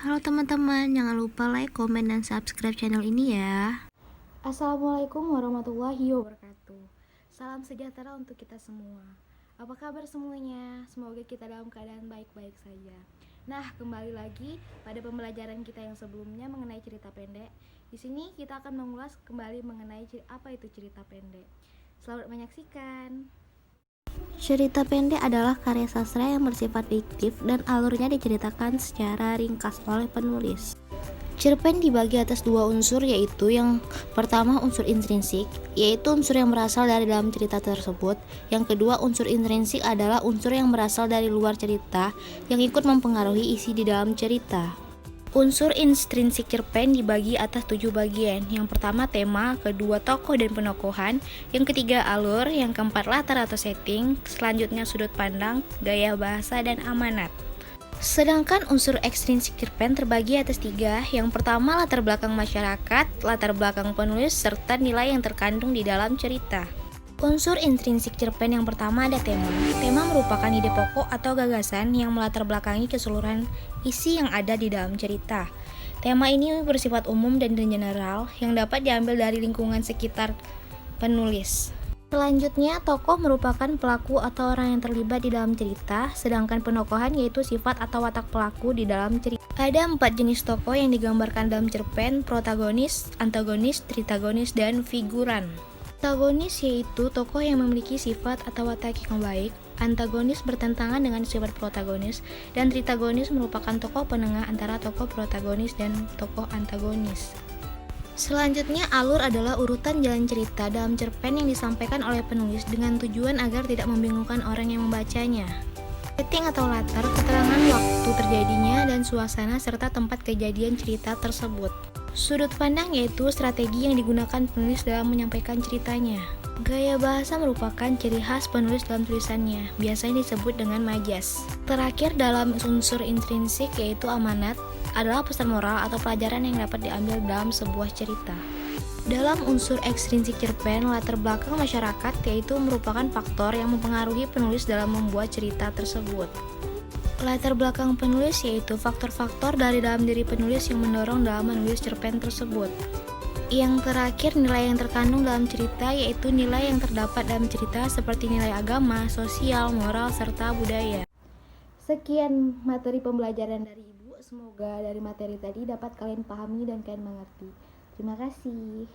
Halo teman-teman, jangan lupa like, komen, dan subscribe channel ini ya. Assalamualaikum warahmatullahi wabarakatuh. Salam sejahtera untuk kita semua. Apa kabar semuanya? Semoga kita dalam keadaan baik-baik saja. Nah, kembali lagi pada pembelajaran kita yang sebelumnya mengenai cerita pendek. Di sini kita akan mengulas kembali mengenai apa itu cerita pendek. Selamat menyaksikan. Cerita pendek adalah karya sastra yang bersifat fiktif dan alurnya diceritakan secara ringkas oleh penulis. Cerpen dibagi atas dua unsur, yaitu yang pertama unsur intrinsik, yaitu unsur yang berasal dari dalam cerita tersebut. Yang kedua, unsur intrinsik adalah unsur yang berasal dari luar cerita yang ikut mempengaruhi isi di dalam cerita. Unsur intrinsik cerpen dibagi atas 7 bagian. Yang pertama tema, kedua tokoh dan penokohan, yang ketiga alur, yang keempat latar atau setting, selanjutnya sudut pandang, gaya bahasa, dan amanat. Sedangkan unsur ekstrinsik cerpen terbagi atas 3. Yang pertama latar belakang masyarakat, latar belakang penulis, serta nilai yang terkandung di dalam cerita. Unsur intrinsik cerpen yang pertama ada tema. Tema merupakan ide pokok atau gagasan yang melatar belakangi keseluruhan isi yang ada di dalam cerita. Tema ini bersifat umum dan general yang dapat diambil dari lingkungan sekitar penulis. Selanjutnya, tokoh merupakan pelaku atau orang yang terlibat di dalam cerita, sedangkan penokohan yaitu sifat atau watak pelaku di dalam cerita. Ada 4 jenis tokoh yang digambarkan dalam cerpen: protagonis, antagonis, tritagonis, dan figuran. Protagonis yaitu tokoh yang memiliki sifat atau watak yang baik. Antagonis bertentangan dengan sifat protagonis, dan tritagonis merupakan tokoh penengah antara tokoh protagonis dan tokoh antagonis. Selanjutnya, alur adalah urutan jalan cerita dalam cerpen yang disampaikan oleh penulis dengan tujuan agar tidak membingungkan orang yang membacanya. Setting atau latar, keterangan waktu terjadinya dan suasana serta tempat kejadian cerita tersebut. Sudut pandang yaitu strategi yang digunakan penulis dalam menyampaikan ceritanya. Gaya bahasa merupakan ciri khas penulis dalam tulisannya, biasanya disebut dengan majas. Terakhir, dalam unsur intrinsik yaitu amanat, adalah pesan moral atau pelajaran yang dapat diambil dalam sebuah cerita. Dalam unsur ekstrinsik cerpen, latar belakang masyarakat yaitu merupakan faktor yang mempengaruhi penulis dalam membuat cerita tersebut. Latar belakang penulis yaitu faktor-faktor dari dalam diri penulis yang mendorong dalam menulis cerpen tersebut. Yang terakhir, nilai yang terkandung dalam cerita yaitu nilai yang terdapat dalam cerita seperti nilai agama, sosial, moral, serta budaya. Sekian materi pembelajaran dari Ibu. Semoga dari materi tadi dapat kalian pahami dan kalian mengerti. Terima kasih.